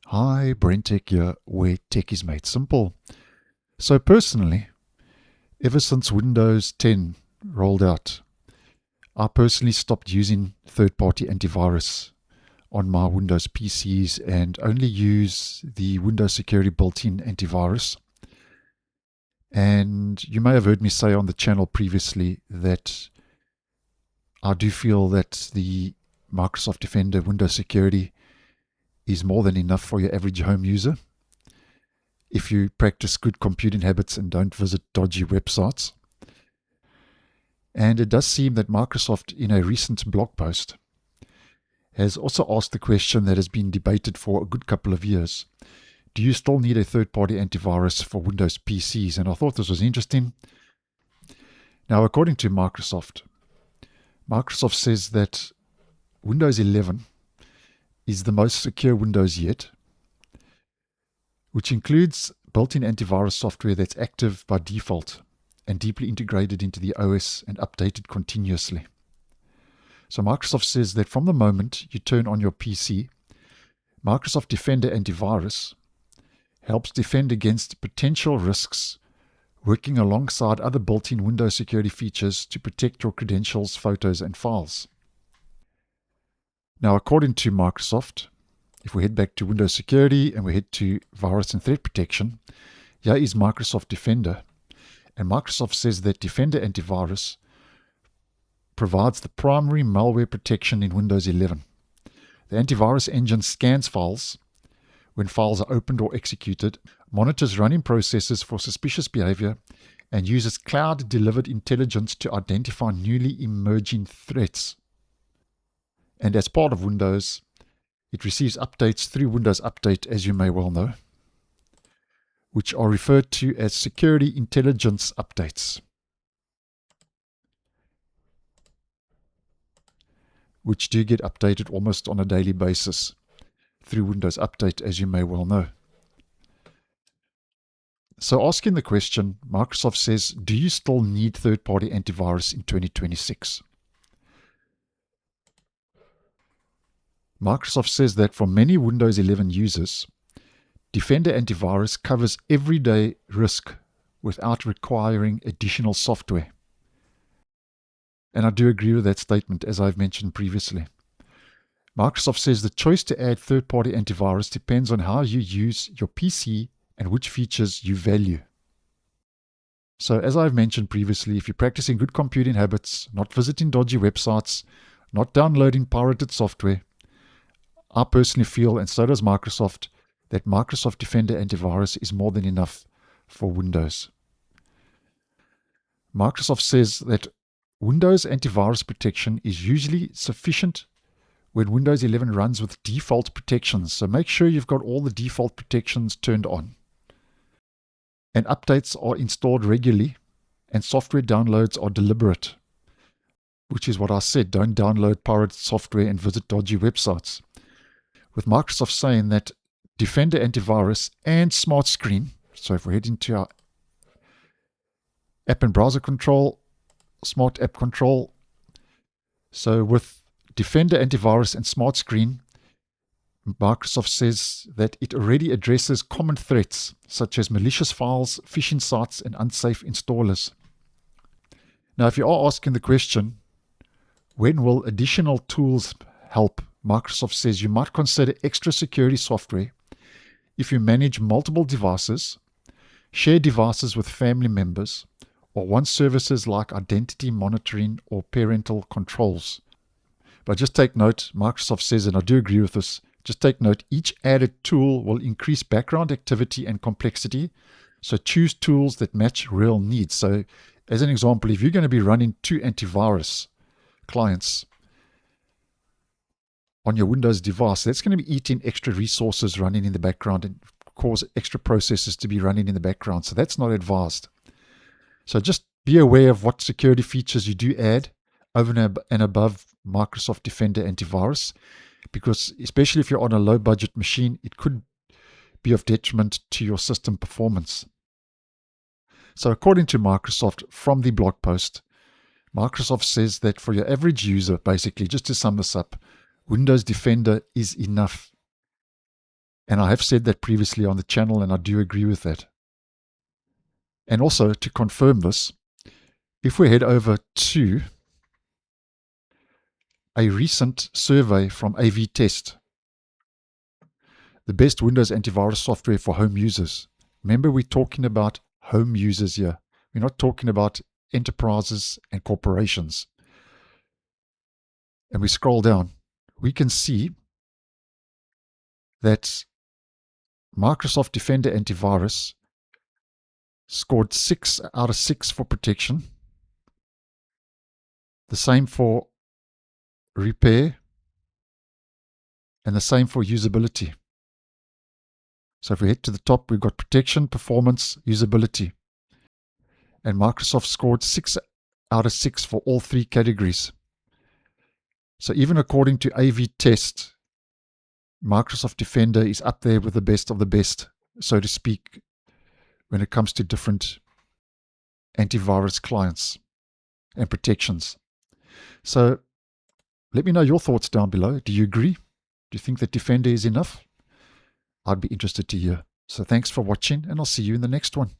Hi, BrenTech here, where tech is made simple. So personally, ever since Windows 10 rolled out, I personally stopped using third-party antivirus on my Windows PCs and only use the Windows Security built-in antivirus. And you may have heard me say on the channel previously that I do feel that the Microsoft Defender Windows Security is more than enough for your average home user if you practice good computing habits and don't visit dodgy websites. And it does seem that Microsoft, in a recent blog post, has also asked the question that has been debated for a good couple of years. Do you still need a third-party antivirus for Windows PCs? And I thought this was interesting. Now, according to Microsoft, Microsoft says that Windows 11 is the most secure Windows yet, which includes built-in antivirus software that's active by default and deeply integrated into the OS and updated continuously. So Microsoft says that from the moment you turn on your PC, Microsoft Defender Antivirus helps defend against potential risks, working alongside other built-in Windows security features to protect your credentials, photos, and files. Now, according to Microsoft, if we head back to Windows Security and we head to Virus and Threat Protection, here is Microsoft Defender. And Microsoft says that Defender Antivirus provides the primary malware protection in Windows 11. The antivirus engine scans files when files are opened or executed, monitors running processes for suspicious behavior, and uses cloud-delivered intelligence to identify newly emerging threats. And as part of Windows, it receives updates through Windows Update, as you may well know, which are referred to as security intelligence updates, which do get updated almost on a daily basis through Windows Update, as you may well know. So asking the question, Microsoft says, do you still need third-party antivirus in 2026? Microsoft says that for many Windows 11 users, Defender Antivirus covers everyday risk without requiring additional software. And I do agree with that statement, as I've mentioned previously. Microsoft says the choice to add third-party antivirus depends on how you use your PC and which features you value. So as I've mentioned previously, if you're practicing good computing habits, not visiting dodgy websites, not downloading pirated software, I personally feel, and so does Microsoft, that Microsoft Defender Antivirus is more than enough for Windows. Microsoft says that Windows antivirus protection is usually sufficient when Windows 11 runs with default protections. So make sure you've got all the default protections turned on. And updates are installed regularly, and software downloads are deliberate, which is what I said, don't download pirated software and visit dodgy websites. With Microsoft saying that Defender Antivirus and Smart Screen, so if we head into our app and browser control, Smart App Control, so with Defender Antivirus and Smart Screen, Microsoft says that it already addresses common threats such as malicious files, phishing sites, and unsafe installers. Now, if you are asking the question, when will additional tools help? Microsoft says you might consider extra security software if you manage multiple devices, share devices with family members, or want services like identity monitoring or parental controls. But just take note, Microsoft says, and I do agree with this, just take note, each added tool will increase background activity and complexity. So choose tools that match real needs. So as an example, if you're going to be running 2 antivirus clients on your Windows device, that's going to be eating extra resources running in the background and cause extra processes to be running in the background. So that's not advised. So just be aware of what security features you do add over and above Microsoft Defender Antivirus, because especially if you're on a low budget machine, it could be of detriment to your system performance. So according to Microsoft, from the blog post, Microsoft says that for your average user, basically, just to sum this up, Windows Defender is enough. And I have said that previously on the channel, and I do agree with that. And also, to confirm this, if we head over to a recent survey from AV Test, the best Windows antivirus software for home users. Remember, we're talking about home users here. We're not talking about enterprises and corporations. And we scroll down, we can see that Microsoft Defender Antivirus scored 6 out of 6 for protection. The same for repair, and the same for usability. So if we head to the top, we've got protection, performance, usability. And Microsoft scored 6 out of 6 for all 3 categories. So even according to AV Test, Microsoft Defender is up there with the best of the best, so to speak, when it comes to different antivirus clients and protections. So let me know your thoughts down below. Do you agree? Do you think that Defender is enough? I'd be interested to hear. So thanks for watching, and I'll see you in the next one.